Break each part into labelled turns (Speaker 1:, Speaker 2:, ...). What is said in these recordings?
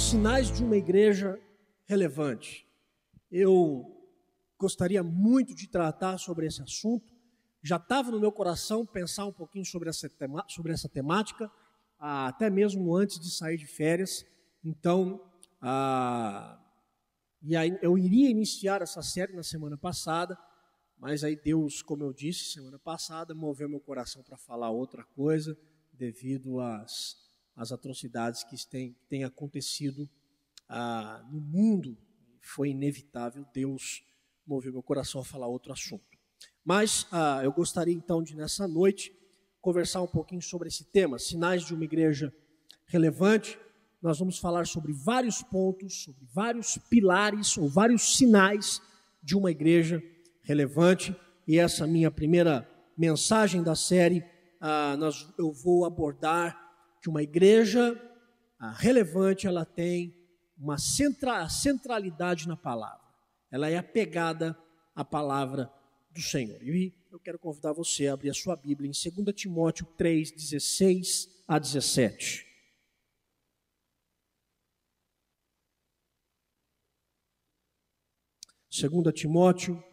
Speaker 1: Sinais de uma igreja relevante. Eu gostaria muito de tratar sobre esse assunto. Já estava no meu coração pensar um pouquinho sobre essa temática, até mesmo antes de sair de férias. Então, e aí eu iria iniciar essa série na semana passada, mas aí Deus, como eu disse semana passada, moveu meu coração para falar outra coisa, devido às atrocidades que têm acontecido no mundo. Foi inevitável, Deus moveu meu coração a falar outro assunto. Mas eu gostaria então de, nessa noite, conversar um pouquinho sobre esse tema, sinais de uma igreja relevante. Nós vamos falar sobre vários pontos, sobre vários pilares ou vários sinais de uma igreja relevante. E essa minha primeira mensagem da série, eu vou abordar que uma igreja relevante, ela tem uma centralidade na palavra. Ela é apegada à palavra do Senhor. E eu quero convidar você a abrir a sua Bíblia em 2 Timóteo 3, 16 a 17. 2 Timóteo,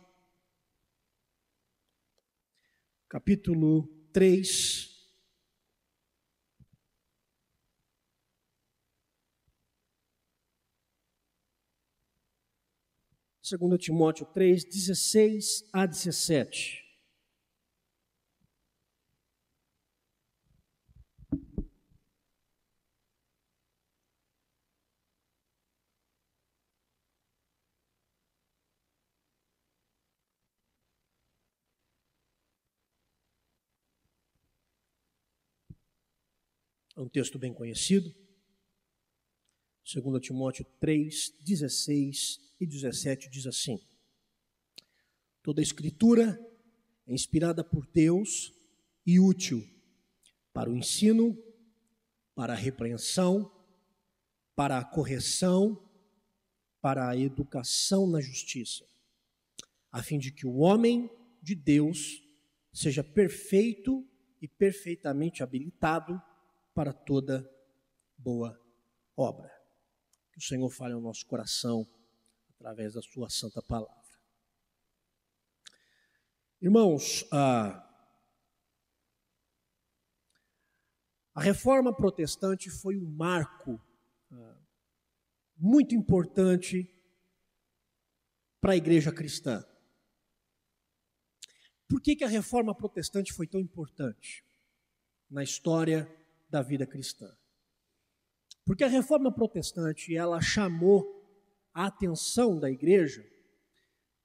Speaker 1: capítulo 3, Segundo Timóteo 3, 16 a 17. É um texto bem conhecido. 2 Timóteo 3, 16 e 17 diz assim: toda a Escritura é inspirada por Deus e útil para o ensino, para a repreensão, para a correção, para a educação na justiça, a fim de que o homem de Deus seja perfeito e perfeitamente habilitado para toda boa obra. Que o Senhor fale ao nosso coração através da sua santa palavra. Irmãos, a reforma protestante foi um marco muito importante para a igreja cristã. Por que a reforma protestante foi tão importante na história da vida cristã? Porque a reforma protestante, ela chamou a atenção da igreja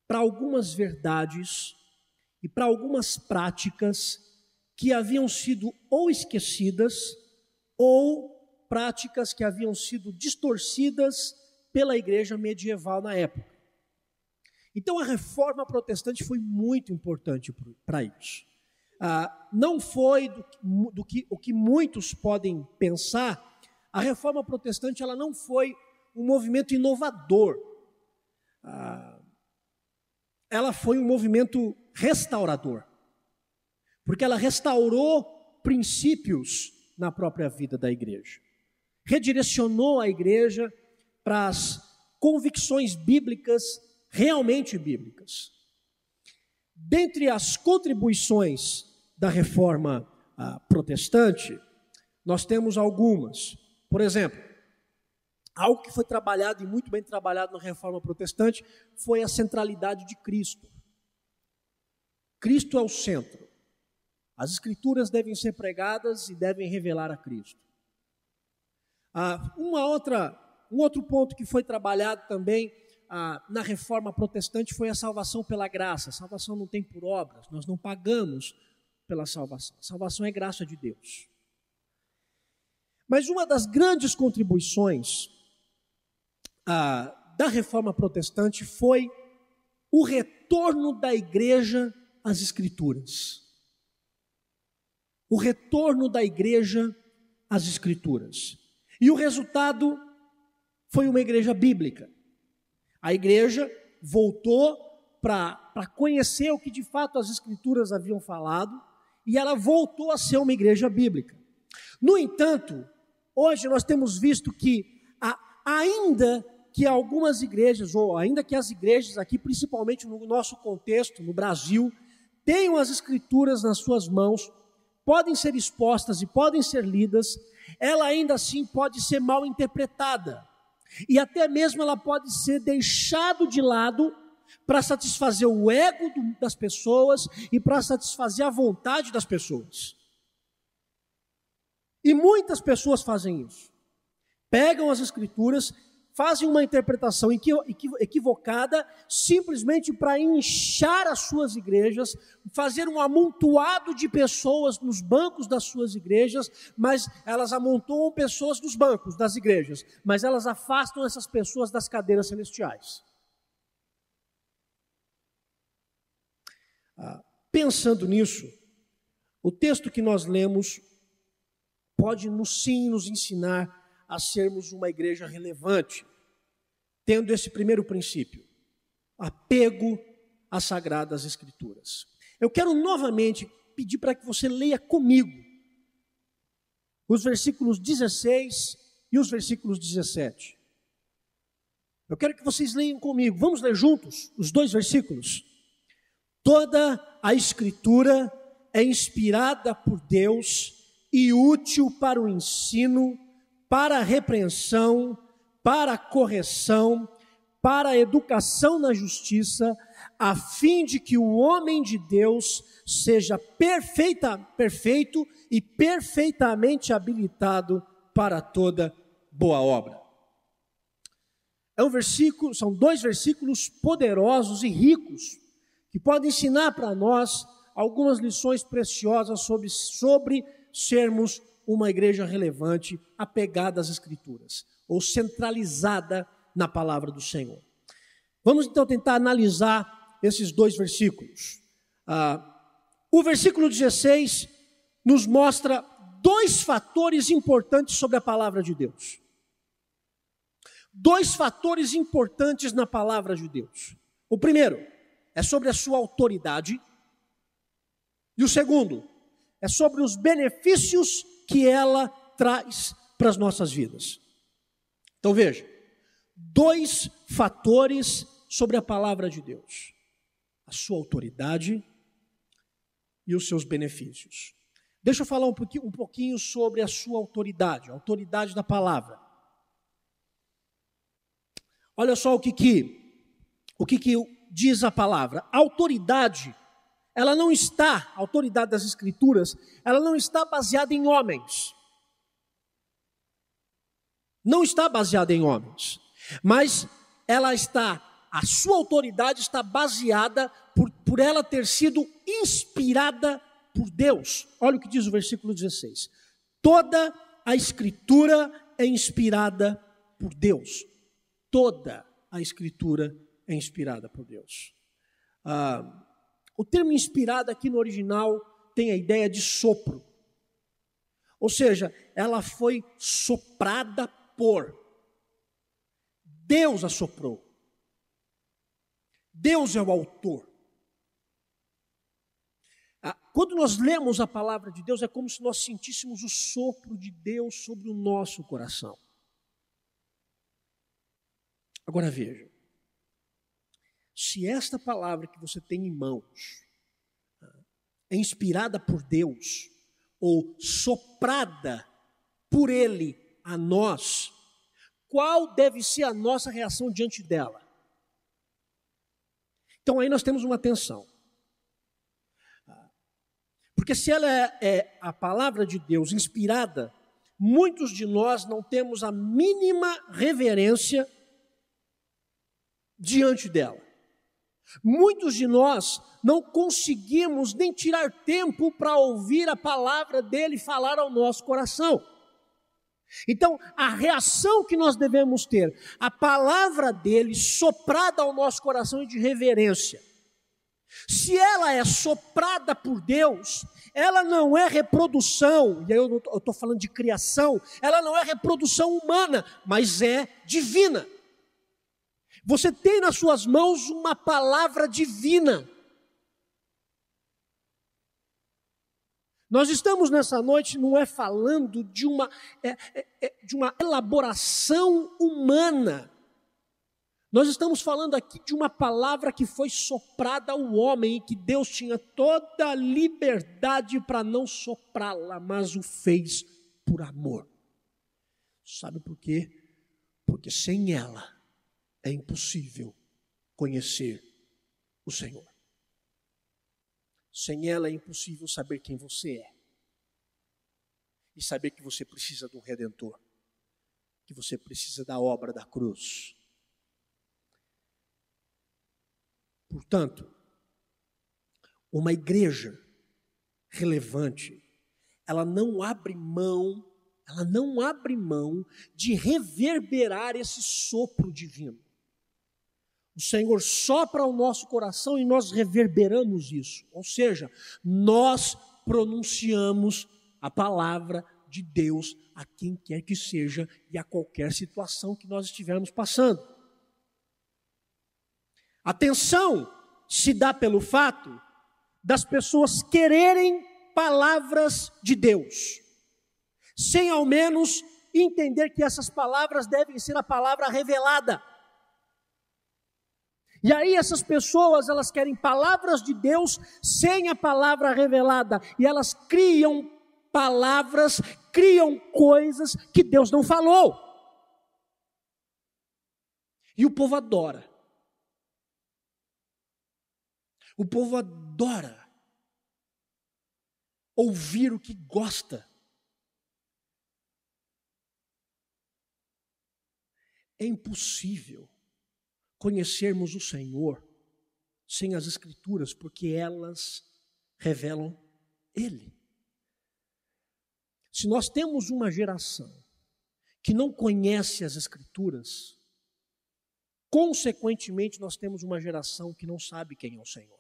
Speaker 1: para algumas verdades e para algumas práticas que haviam sido ou esquecidas ou práticas que haviam sido distorcidas pela igreja medieval na época. Então a reforma protestante foi muito importante para isso. Não foi o que muitos podem pensar. A reforma protestante, ela não foi um movimento inovador. Ela foi um movimento restaurador, porque ela restaurou princípios na própria vida da igreja. Redirecionou a igreja para as convicções bíblicas, realmente bíblicas. Dentre as contribuições da reforma protestante, nós temos algumas. Por exemplo, algo que foi trabalhado e muito bem trabalhado na reforma protestante foi a centralidade de Cristo. Cristo é o centro. As Escrituras devem ser pregadas e devem revelar a Cristo. Um outro ponto que foi trabalhado também na reforma protestante foi a salvação pela graça. A salvação não tem por obras, nós não pagamos pela salvação. A salvação é graça de Deus. Mas uma das grandes contribuições da reforma protestante foi o retorno da igreja às Escrituras. O retorno da igreja às Escrituras. E o resultado foi uma igreja bíblica. A igreja voltou para conhecer o que de fato as Escrituras haviam falado, e ela voltou a ser uma igreja bíblica. No entanto, hoje nós temos visto que Ainda que algumas igrejas, ou ainda que as igrejas aqui, principalmente no nosso contexto, no Brasil, tenham as Escrituras nas suas mãos, podem ser expostas e podem ser lidas, ela ainda assim pode ser mal interpretada. E até mesmo ela pode ser deixada de lado para satisfazer o ego das pessoas e para satisfazer a vontade das pessoas. E muitas pessoas fazem isso. Pegam as Escrituras, fazem uma interpretação equivocada, simplesmente para inchar as suas igrejas, fazer um amontoado de pessoas nos bancos das suas igrejas, mas elas amontoam pessoas nos bancos das igrejas, mas elas afastam essas pessoas das cadeiras celestiais. Pensando nisso, o texto que nós lemos pode sim nos ensinar a sermos uma igreja relevante, tendo esse primeiro princípio, apego às Sagradas Escrituras. Eu quero novamente pedir para que você leia comigo os versículos 16 e os versículos 17. Eu quero que vocês leiam comigo, vamos ler juntos os dois versículos. Toda a Escritura é inspirada por Deus e útil para o ensino, para a repreensão, para a correção, para a educação na justiça, a fim de que o homem de Deus seja perfeito e perfeitamente habilitado para toda boa obra. São dois versículos poderosos e ricos, que podem ensinar para nós algumas lições preciosas sobre sermos uma igreja relevante, apegada às Escrituras, ou centralizada na palavra do Senhor. Vamos então tentar analisar esses dois versículos. O versículo 16 nos mostra dois fatores importantes sobre a palavra de Deus. Dois fatores importantes na palavra de Deus. O primeiro é sobre a sua autoridade, e o segundo é sobre os benefícios que ela traz para as nossas vidas. Então veja, dois fatores sobre a palavra de Deus: a sua autoridade e os seus benefícios. Deixa eu falar um pouquinho sobre a sua autoridade, a autoridade da palavra. Olha só o que diz a palavra. A autoridade, a autoridade das Escrituras, ela não está baseada em homens. Não está baseada em homens. Mas a sua autoridade está baseada por ela ter sido inspirada por Deus. Olha o que diz o versículo 16. Toda a Escritura é inspirada por Deus. Toda a Escritura é inspirada por Deus. O termo inspirado aqui no original tem a ideia de sopro. Ou seja, ela foi soprada por. Deus a soprou. Deus é o autor. Quando nós lemos a palavra de Deus, é como se nós sentíssemos o sopro de Deus sobre o nosso coração. Agora veja, se esta palavra que você tem em mãos é inspirada por Deus, ou soprada por Ele a nós, qual deve ser a nossa reação diante dela? Então aí nós temos uma tensão. Porque se ela é a palavra de Deus inspirada, muitos de nós não temos a mínima reverência diante dela. Muitos de nós não conseguimos nem tirar tempo para ouvir a palavra dele falar ao nosso coração. Então, a reação que nós devemos ter, a palavra dele soprada ao nosso coração é de reverência. Se ela é soprada por Deus, ela não é reprodução, e aí eu estou falando de criação, ela não é reprodução humana, mas é divina. Você tem nas suas mãos uma palavra divina. Nós estamos nessa noite, não é falando de uma elaboração humana. Nós estamos falando aqui de uma palavra que foi soprada ao homem e que Deus tinha toda a liberdade para não soprá-la, mas o fez por amor. Sabe por quê? Porque sem ela é impossível conhecer o Senhor. Sem ela é impossível saber quem você é. E saber que você precisa de um Redentor. Que você precisa da obra da cruz. Portanto, uma igreja relevante, ela não abre mão de reverberar esse sopro divino. O Senhor sopra o nosso coração e nós reverberamos isso. Ou seja, nós pronunciamos a palavra de Deus a quem quer que seja e a qualquer situação que nós estivermos passando. A tensão se dá pelo fato das pessoas quererem palavras de Deus, sem ao menos entender que essas palavras devem ser a palavra revelada. E aí essas pessoas, elas querem palavras de Deus sem a palavra revelada. E elas criam palavras, criam coisas que Deus não falou. E o povo adora. O povo adora ouvir o que gosta. É impossível conhecermos o Senhor sem as Escrituras, porque elas revelam Ele. Se nós temos uma geração que não conhece as Escrituras, consequentemente nós temos uma geração que não sabe quem é o Senhor.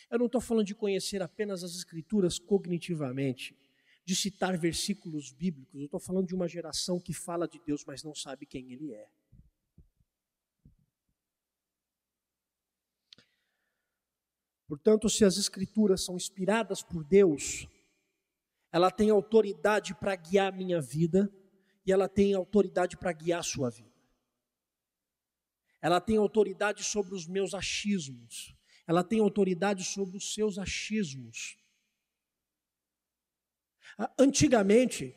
Speaker 1: Eu não estou falando de conhecer apenas as Escrituras cognitivamente, de citar versículos bíblicos, eu estou falando de uma geração que fala de Deus, mas não sabe quem Ele é. Portanto, se as Escrituras são inspiradas por Deus, ela tem autoridade para guiar a minha vida e ela tem autoridade para guiar a sua vida. Ela tem autoridade sobre os meus achismos, ela tem autoridade sobre os seus achismos. Antigamente,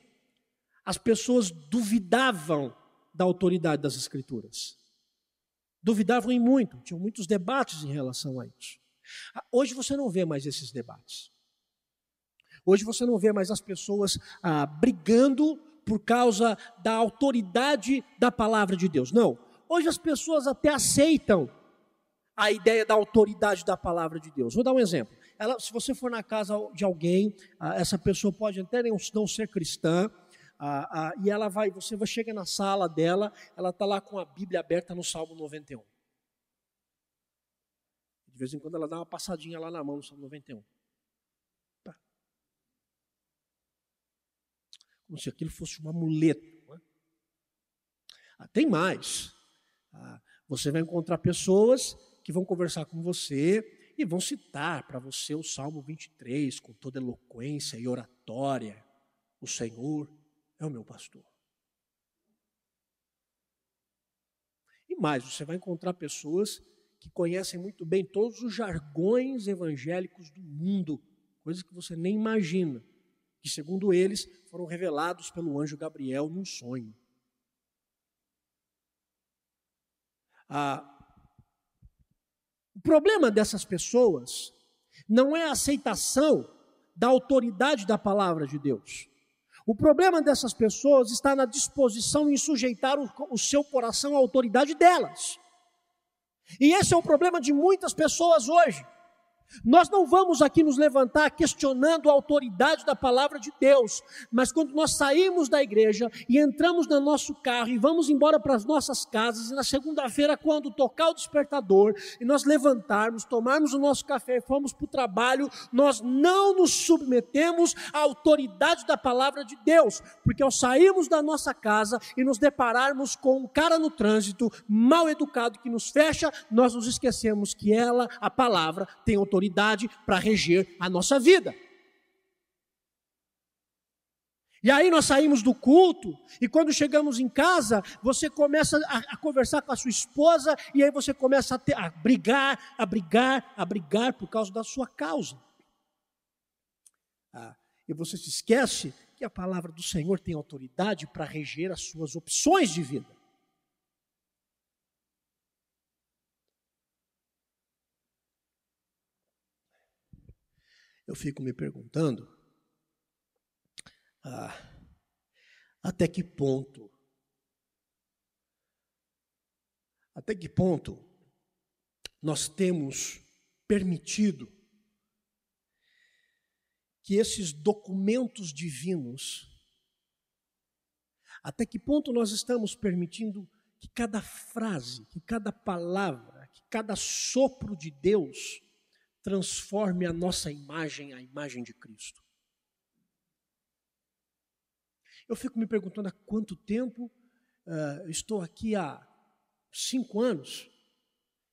Speaker 1: as pessoas duvidavam da autoridade das Escrituras. Duvidavam em muito, tinham muitos debates em relação a isso. Hoje você não vê mais esses debates. Hoje você não vê mais as pessoas brigando por causa da autoridade da palavra de Deus. Não. Hoje as pessoas até aceitam a ideia da autoridade da palavra de Deus. Vou dar um exemplo. Se você for na casa de alguém, essa pessoa pode até não ser cristã, e você chega na sala dela, ela está lá com a Bíblia aberta no Salmo 91. De vez em quando ela dá uma passadinha lá na mão no Salmo 91. Pá. Como se aquilo fosse um amuleto. Não é? Tem mais. Você vai encontrar pessoas que vão conversar com você e vão citar para você o Salmo 23 com toda eloquência e oratória. O Senhor é o meu pastor. E mais, você vai encontrar pessoas que conhecem muito bem todos os jargões evangélicos do mundo, coisas que você nem imagina, que segundo eles foram revelados pelo anjo Gabriel num sonho. O problema dessas pessoas não é a aceitação da autoridade da palavra de Deus. O problema dessas pessoas está na disposição em sujeitar o seu coração à autoridade delas. E esse é o problema de muitas pessoas hoje. Nós não vamos aqui nos levantar questionando a autoridade da palavra de Deus, mas quando nós saímos da igreja e entramos no nosso carro e vamos embora para as nossas casas, e na segunda-feira, quando tocar o despertador e nós levantarmos, tomarmos o nosso café e formos para o trabalho, nós não nos submetemos à autoridade da palavra de Deus, porque ao sairmos da nossa casa e nos depararmos com um cara no trânsito mal educado que nos fecha, nós nos esquecemos que ela, a palavra, tem autoridade para reger a nossa vida. E aí nós saímos do culto, e quando chegamos em casa, você começa a conversar com a sua esposa, e aí você começa a brigar por causa da sua causa. E você se esquece que a palavra do Senhor tem autoridade para reger as suas opções de vida. Eu fico me perguntando, até que ponto nós temos permitido que esses documentos divinos, até que ponto nós estamos permitindo que cada frase, que cada palavra, que cada sopro de Deus transforme a nossa imagem, a imagem de Cristo. Eu fico me perguntando há quanto tempo, estou aqui há 5 anos,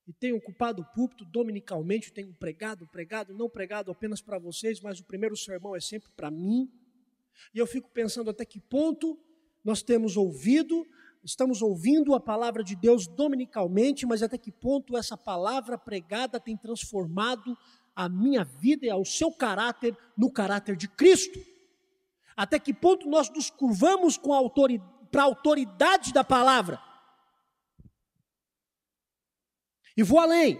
Speaker 1: e tenho ocupado o púlpito dominicalmente, tenho pregado, não pregado apenas para vocês, mas o primeiro sermão é sempre para mim, e eu fico pensando até que ponto nós estamos ouvindo a palavra de Deus dominicalmente, mas até que ponto essa palavra pregada tem transformado a minha vida e ao seu caráter no caráter de Cristo. Até que ponto nós nos curvamos para a autoridade da palavra. E vou além.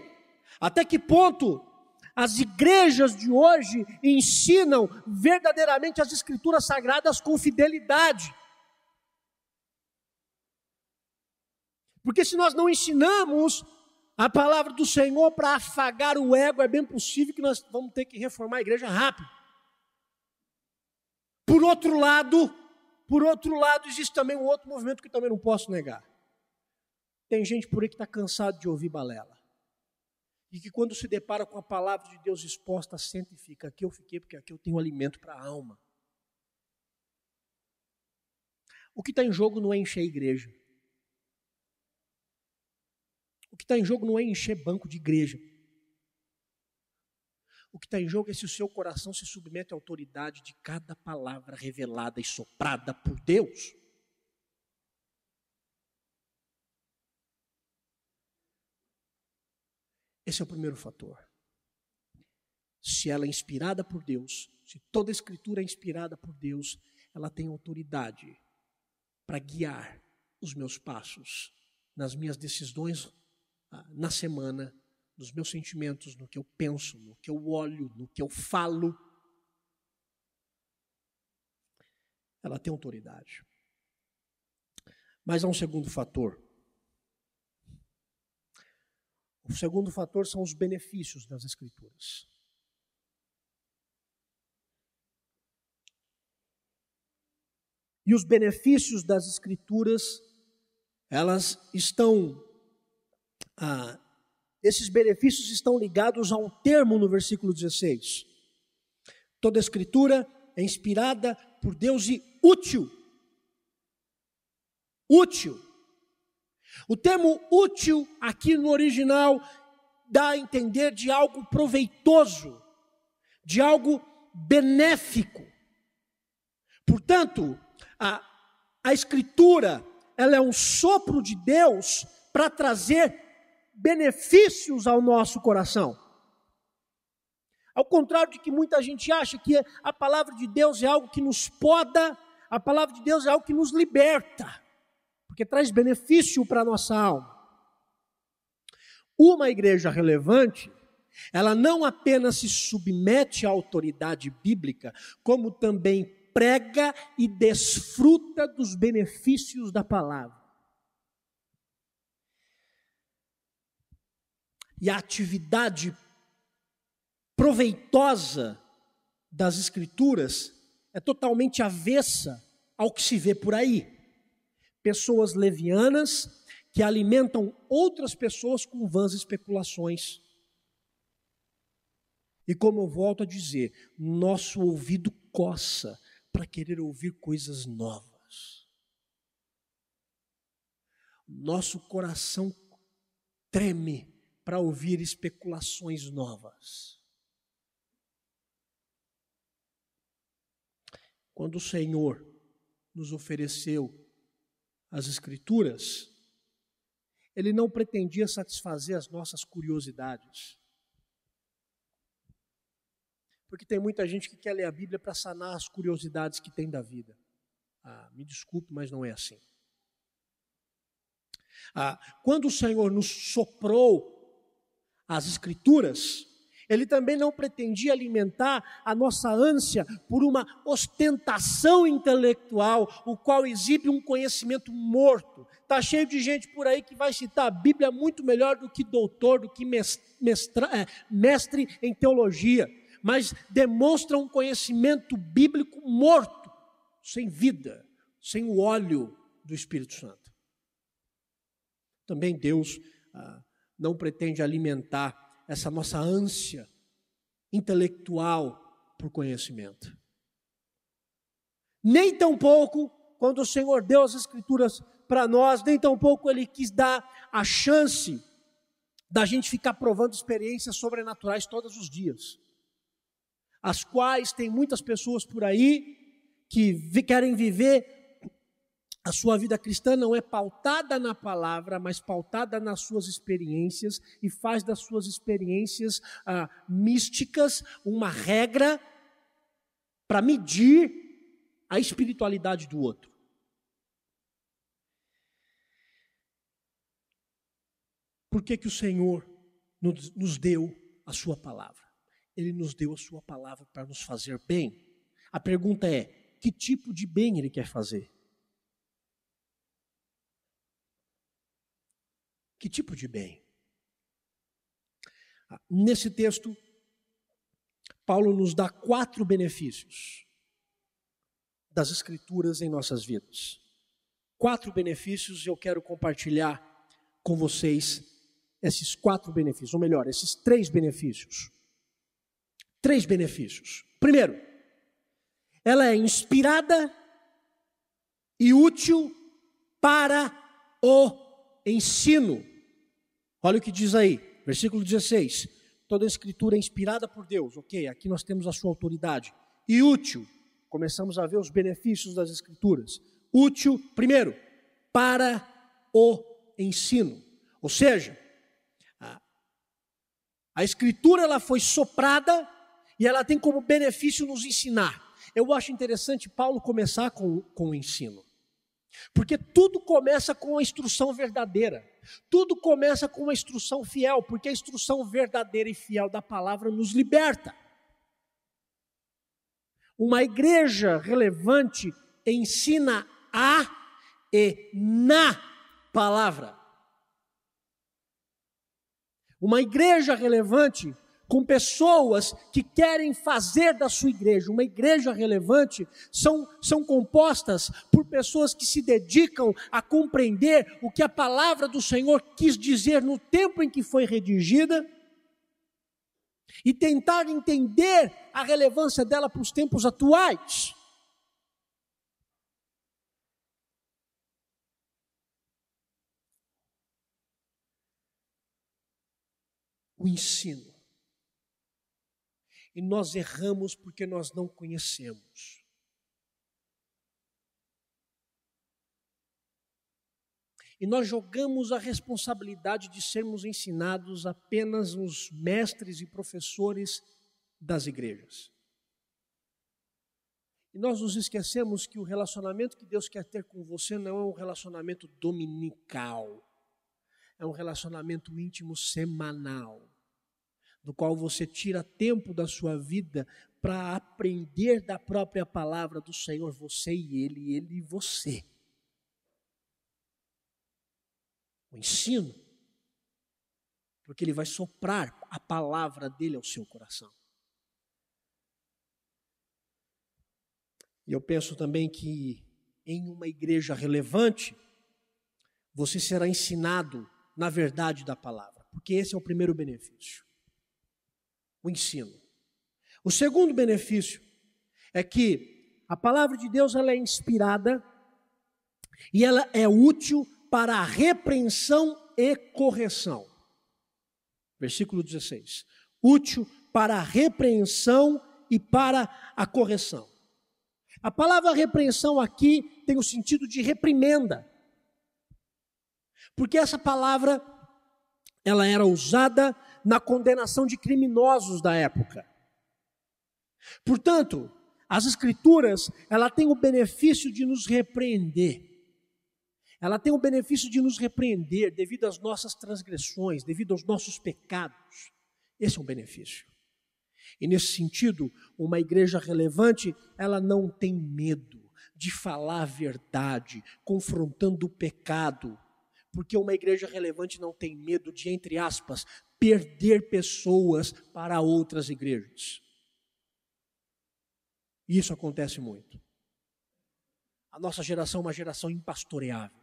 Speaker 1: Até que ponto as igrejas de hoje ensinam verdadeiramente as Escrituras Sagradas com fidelidade. Porque se nós não ensinamos a palavra do Senhor para afagar o ego, é bem possível que nós vamos ter que reformar a igreja rápido. Por outro lado, existe também um outro movimento que também não posso negar. Tem gente por aí que está cansado de ouvir balela. E que quando se depara com a palavra de Deus exposta, senta e fica. Aqui eu fiquei porque aqui eu tenho alimento para a alma. O que está em jogo não é encher a igreja. O que está em jogo não é encher banco de igreja. O que está em jogo é se o seu coração se submete à autoridade de cada palavra revelada e soprada por Deus. Esse é o primeiro fator. Se ela é inspirada por Deus, se toda a Escritura é inspirada por Deus, ela tem autoridade para guiar os meus passos, nas minhas decisões na semana, nos meus sentimentos, no que eu penso, no que eu olho, no que eu falo. Ela tem autoridade. Mas há um segundo fator. O segundo fator são os benefícios das Escrituras. E os benefícios das Escrituras, esses benefícios estão ligados a um termo no versículo 16. Toda a Escritura é inspirada por Deus e útil. Útil. O termo útil aqui no original dá a entender de algo proveitoso, de algo benéfico. Portanto, a Escritura, ela é um sopro de Deus para trazer benefícios ao nosso coração. Ao contrário de que muita gente acha que a palavra de Deus é algo que nos poda, a palavra de Deus é algo que nos liberta, porque traz benefício para a nossa alma. Uma igreja relevante, ela não apenas se submete à autoridade bíblica, como também prega e desfruta dos benefícios da palavra. E a atividade proveitosa das Escrituras é totalmente avessa ao que se vê por aí. Pessoas levianas que alimentam outras pessoas com vãs especulações. E como eu volto a dizer, nosso ouvido coça para querer ouvir coisas novas. Nosso coração treme para ouvir especulações novas. Quando o Senhor nos ofereceu as Escrituras, Ele não pretendia satisfazer as nossas curiosidades. Porque tem muita gente que quer ler a Bíblia para sanar as curiosidades que tem da vida. Me desculpe, mas não é assim. Quando o Senhor nos soprou as Escrituras, Ele também não pretendia alimentar a nossa ânsia por uma ostentação intelectual, o qual exibe um conhecimento morto. Está cheio de gente por aí que vai citar a Bíblia muito melhor do que doutor, do que mestre em teologia, mas demonstra um conhecimento bíblico morto, sem vida, sem o óleo do Espírito Santo. Também Deus não pretende alimentar essa nossa ânsia intelectual por conhecimento. Nem tampouco, quando o Senhor deu as Escrituras para nós, nem tampouco Ele quis dar a chance da gente ficar provando experiências sobrenaturais todos os dias, as quais tem muitas pessoas por aí que querem viver. A sua vida cristã não é pautada na palavra, mas pautada nas suas experiências, e faz das suas experiências místicas uma regra para medir a espiritualidade do outro. Por que o Senhor nos deu a sua palavra? Ele nos deu a sua palavra para nos fazer bem. A pergunta é, que tipo de bem Ele quer fazer? Que tipo de bem? Nesse texto, Paulo nos dá 4 benefícios das Escrituras em nossas vidas. 4 benefícios, eu quero compartilhar com vocês esses 4 benefícios, ou melhor, esses 3 benefícios. 3 benefícios. Primeiro, ela é inspirada e útil para o ensino. Olha o que diz aí, versículo 16. Toda a Escritura é inspirada por Deus. Ok, aqui nós temos a sua autoridade. E útil, começamos a ver os benefícios das Escrituras. Útil, primeiro, para o ensino. Ou seja, a Escritura ela foi soprada e ela tem como benefício nos ensinar. Eu acho interessante Paulo começar com o ensino. Porque tudo começa com a instrução verdadeira. Tudo começa com a instrução fiel, porque a instrução verdadeira e fiel da palavra nos liberta. Uma igreja relevante ensina a e na palavra. Uma igreja relevante com pessoas que querem fazer da sua igreja uma igreja relevante, são compostas por pessoas que se dedicam a compreender o que a palavra do Senhor quis dizer no tempo em que foi redigida e tentar entender a relevância dela para os tempos atuais. O ensino. E nós erramos porque nós não conhecemos. E nós jogamos a responsabilidade de sermos ensinados apenas nos mestres e professores das igrejas. E nós nos esquecemos que o relacionamento que Deus quer ter com você não é um relacionamento dominical. É um relacionamento íntimo semanal, do qual você tira tempo da sua vida para aprender da própria palavra do Senhor, você e ele e você. O ensino, porque ele vai soprar a palavra dele ao seu coração. E eu penso também que em uma igreja relevante, você será ensinado na verdade da palavra, porque esse é o primeiro benefício. O ensino. O segundo benefício é que a palavra de Deus ela é inspirada e ela é útil para a repreensão e correção. Versículo 16. Útil para a repreensão e para a correção. A palavra repreensão aqui tem o sentido de reprimenda. Porque essa palavra, ela era usada na condenação de criminosos da época. Portanto, as Escrituras, ela tem o benefício de nos repreender. Ela tem o benefício de nos repreender devido às nossas transgressões, devido aos nossos pecados. Esse é um benefício. E nesse sentido, uma igreja relevante, ela não tem medo de falar a verdade, confrontando o pecado. Porque uma igreja relevante não tem medo de, entre aspas, perder pessoas para outras igrejas. E isso acontece muito. A nossa geração é uma geração impastoreável.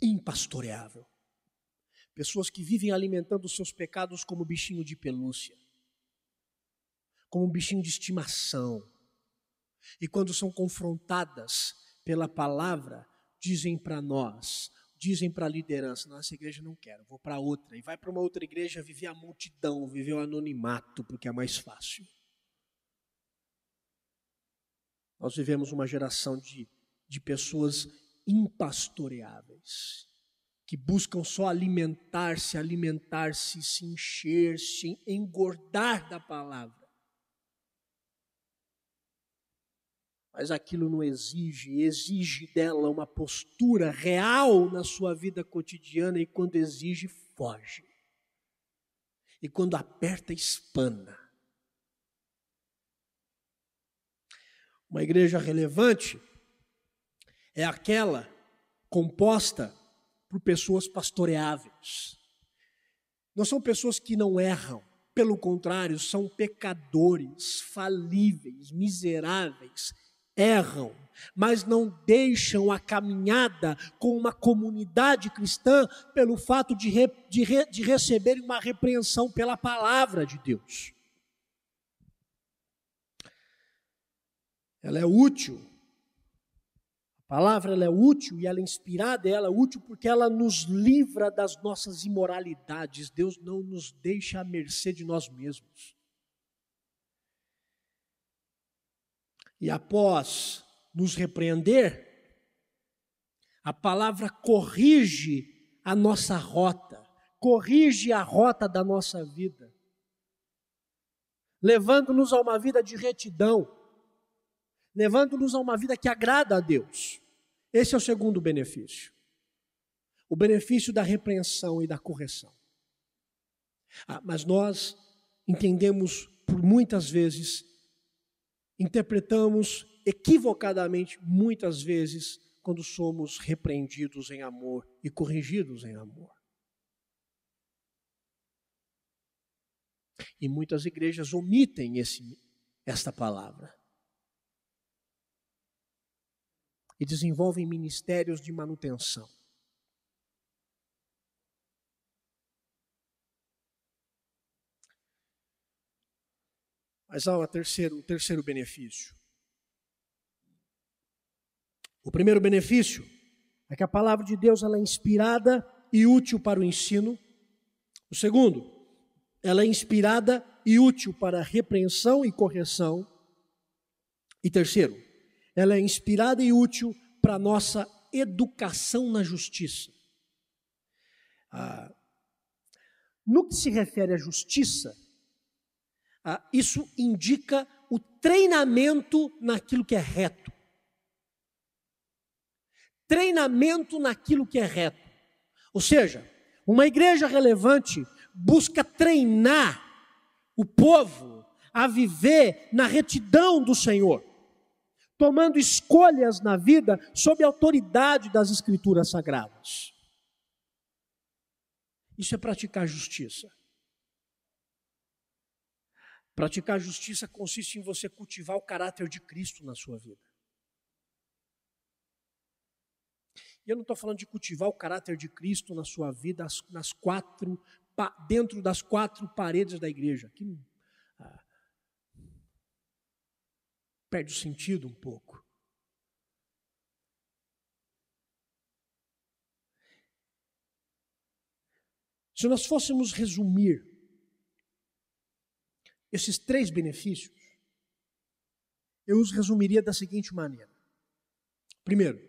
Speaker 1: Impastoreável. Pessoas que vivem alimentando os seus pecados como bichinho de pelúcia, como um bichinho de estimação. E quando são confrontadas pela palavra, dizem para nós, dizem para a liderança: nossa igreja não quero, vou para outra. E vai para uma outra igreja viver a multidão, viver o anonimato, porque é mais fácil. Nós vivemos uma geração de pessoas impastoreáveis, que buscam só alimentar-se, se encher, se engordar da palavra. Mas aquilo não exige dela uma postura real na sua vida cotidiana, e quando exige, foge. E quando aperta, espana. Uma igreja relevante é aquela composta por pessoas pastoreáveis. Não são pessoas que não erram, pelo contrário, são pecadores, falíveis, miseráveis, erram, mas não deixam a caminhada com uma comunidade cristã pelo fato de receberem uma repreensão pela palavra de Deus. Ela é útil. A palavra ela é útil e ela é inspirada, ela é útil porque ela nos livra das nossas imoralidades. Deus não nos deixa à mercê de nós mesmos. E após nos repreender, a palavra corrige a nossa rota, corrige a rota da nossa vida, levando-nos a uma vida de retidão, levando-nos a uma vida que agrada a Deus. Esse é o segundo benefício. O benefício da repreensão e da correção. Mas nós entendemos por muitas vezes, interpretamos equivocadamente muitas vezes quando somos repreendidos em amor e corrigidos em amor. E muitas igrejas omitem esta palavra. E desenvolvem ministérios de manutenção. Mas há um terceiro benefício. O primeiro benefício é que a palavra de Deus ela é inspirada e útil para o ensino. O segundo, ela é inspirada e útil para a repreensão e correção. E terceiro, ela é inspirada e útil para a nossa educação na justiça. No que se refere à justiça, isso indica o treinamento naquilo que é reto. Treinamento naquilo que é reto. Ou seja, uma igreja relevante busca treinar o povo a viver na retidão do Senhor, tomando escolhas na vida sob a autoridade das Escrituras Sagradas. Isso é praticar justiça. Praticar justiça consiste em você cultivar o caráter de Cristo na sua vida. E eu não estou falando de cultivar o caráter de Cristo na sua vida dentro das quatro paredes da igreja. Aqui perde o sentido um pouco. Se nós fôssemos resumir esses 3 benefícios, eu os resumiria da seguinte maneira. Primeiro,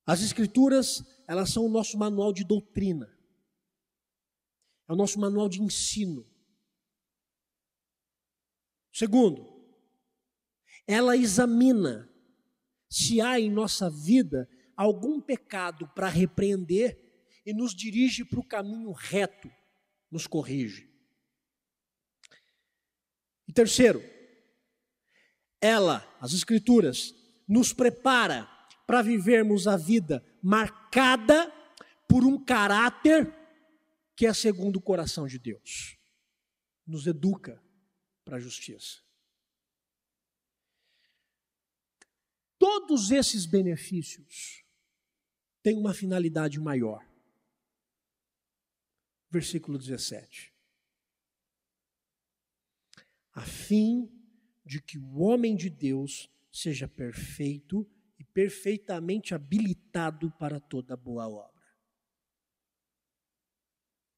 Speaker 1: as Escrituras, elas são o nosso manual de doutrina. É o nosso manual de ensino. Segundo, ela examina se há em nossa vida algum pecado para repreender e nos dirige para o caminho reto, nos corrige. E terceiro, as Escrituras, nos prepara para vivermos a vida marcada por um caráter que é segundo o coração de Deus. Nos educa para a justiça. Todos esses benefícios têm uma finalidade maior. Versículo 17. A fim de que o homem de Deus seja perfeito e perfeitamente habilitado para toda boa obra.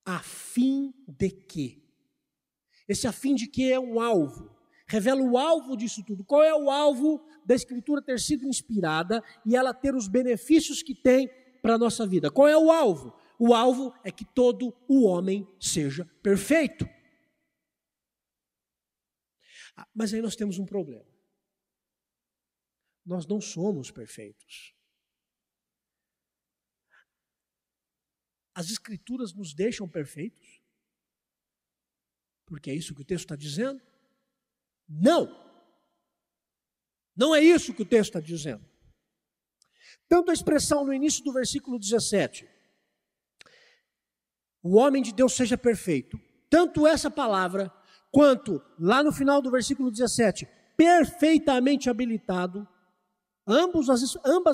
Speaker 1: A fim de que? Esse a fim de que é um alvo. Revela o alvo disso tudo. Qual é o alvo da Escritura ter sido inspirada e ela ter os benefícios que tem para a nossa vida? Qual é o alvo? O alvo é que todo o homem seja perfeito. Mas aí nós temos um problema. Nós não somos perfeitos. As Escrituras nos deixam perfeitos? Porque é isso que o texto está dizendo? Não! Não é isso que o texto está dizendo. Tanto a expressão no início do versículo 17, o homem de Deus seja perfeito, tanto essa palavra, quanto lá no final do versículo 17, perfeitamente habilitado, ambas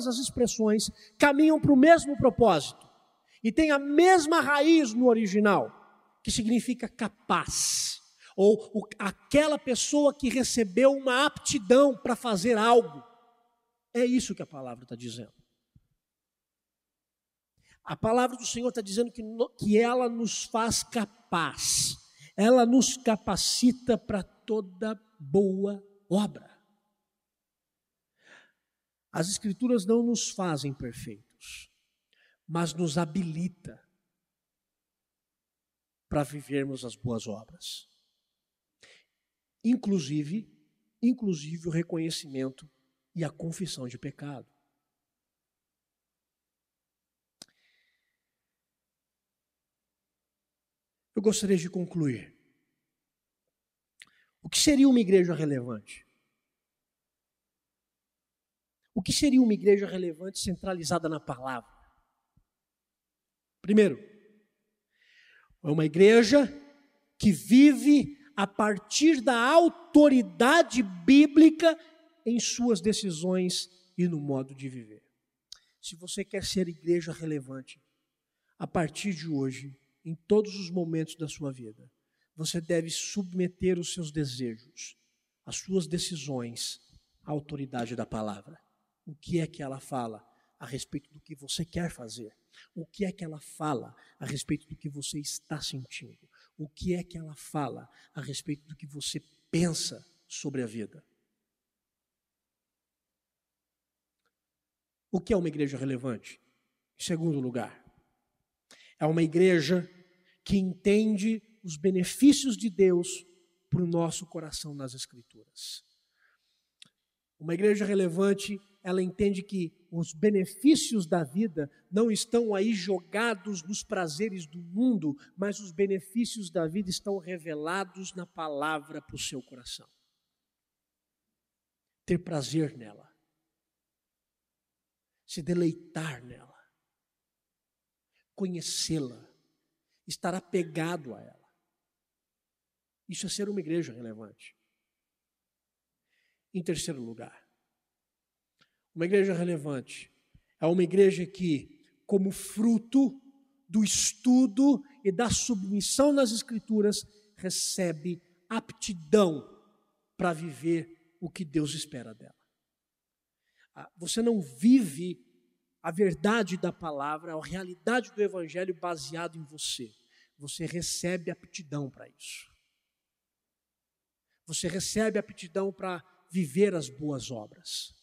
Speaker 1: as expressões caminham para o mesmo propósito e têm a mesma raiz no original, que significa capaz, ou aquela pessoa que recebeu uma aptidão para fazer algo. É isso que a palavra está dizendo. A palavra do Senhor está dizendo que ela nos faz capaz, ela nos capacita para toda boa obra. As Escrituras não nos fazem perfeitos, mas nos habilita para vivermos as boas obras. Inclusive o reconhecimento e a confissão de pecado. Eu gostaria de concluir. O que seria uma igreja relevante? O que seria uma igreja relevante centralizada na palavra? Primeiro, é uma igreja que vive a partir da autoridade bíblica em suas decisões e no modo de viver. Se você quer ser igreja relevante, a partir de hoje, em todos os momentos da sua vida, você deve submeter os seus desejos, as suas decisões à autoridade da palavra. O que é que ela fala a respeito do que você quer fazer? O que é que ela fala a respeito do que você está sentindo? O que é que ela fala a respeito do que você pensa sobre a vida? O que é uma igreja relevante? Em segundo lugar, é uma igreja que entende os benefícios de Deus para o nosso coração nas Escrituras. Uma igreja relevante, ela entende que os benefícios da vida não estão aí jogados nos prazeres do mundo, mas os benefícios da vida estão revelados na palavra para o seu coração. Ter prazer nela. Se deleitar nela. Conhecê-la. Estar apegado a ela. Isso é ser uma igreja relevante. Em terceiro lugar, uma igreja relevante é uma igreja que, como fruto do estudo e da submissão nas Escrituras, recebe aptidão para viver o que Deus espera dela. Você não vive a verdade da palavra, a realidade do Evangelho baseado em você. Você recebe aptidão para isso. Você recebe aptidão para viver as boas obras.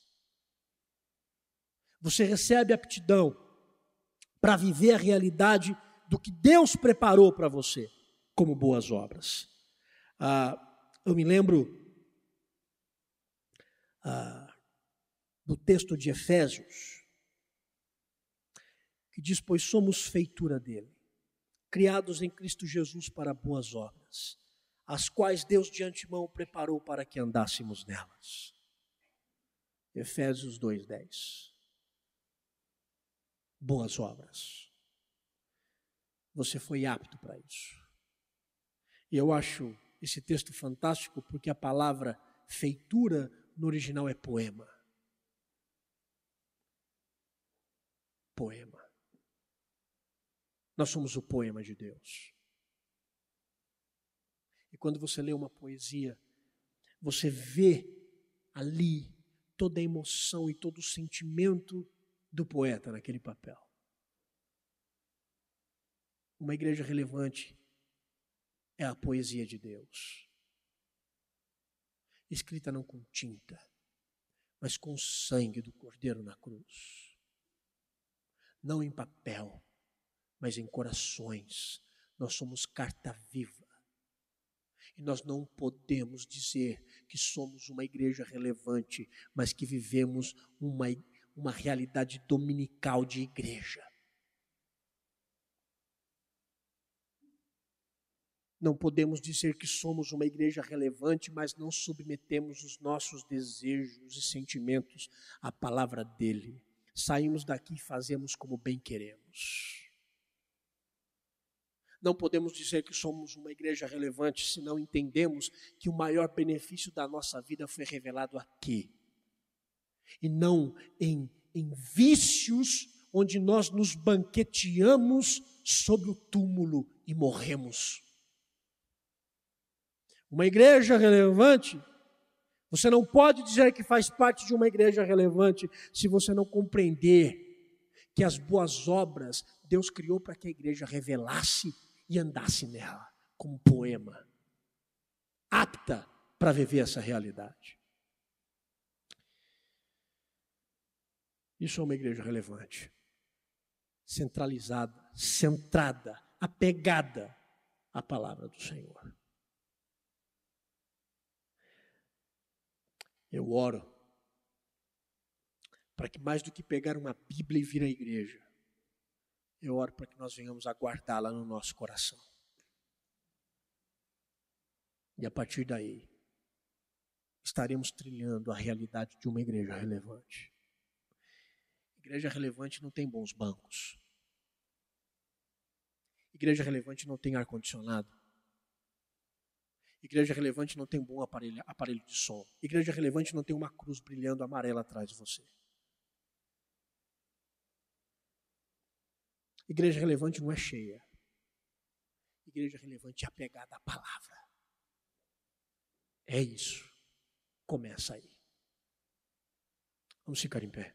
Speaker 1: Você recebe aptidão para viver a realidade do que Deus preparou para você como boas obras. Eu me lembro do texto de Efésios, que diz: pois somos feitura dele, criados em Cristo Jesus para boas obras, as quais Deus de antemão preparou para que andássemos nelas. Efésios 2:10. Boas obras. Você foi apto para isso. E eu acho esse texto fantástico porque a palavra feitura no original é poema. Poema. Nós somos o poema de Deus. E quando você lê uma poesia, você vê ali toda a emoção e todo o sentimento do poeta naquele papel. Uma igreja relevante é a poesia de Deus. Escrita não com tinta, mas com o sangue do Cordeiro na cruz. Não em papel, mas em corações. Nós somos carta viva. E nós não podemos dizer que somos uma igreja relevante, mas que vivemos uma realidade dominical de igreja. Não podemos dizer que somos uma igreja relevante, mas não submetemos os nossos desejos e sentimentos à palavra dele. Saímos daqui e fazemos como bem queremos. Não podemos dizer que somos uma igreja relevante se não entendemos que o maior benefício da nossa vida foi revelado aqui. E não em vícios onde nós nos banqueteamos sobre o túmulo e morremos. Uma igreja relevante, você não pode dizer que faz parte de uma igreja relevante se você não compreender que as boas obras Deus criou para que a igreja revelasse e andasse nela, como poema, apta para viver essa realidade. Isso é uma igreja relevante, centralizada, centrada, apegada à palavra do Senhor. Eu oro para que mais do que pegar uma Bíblia e vir à igreja, eu oro para que nós venhamos a guardá-la no nosso coração. E a partir daí, estaremos trilhando a realidade de uma igreja relevante. Igreja relevante não tem bons bancos. Igreja relevante não tem ar-condicionado. Igreja relevante não tem um bom aparelho de som. Igreja relevante não tem uma cruz brilhando amarela atrás de você. Igreja relevante não é cheia. Igreja relevante é apegada à palavra. É isso. Começa aí. Vamos ficar em pé.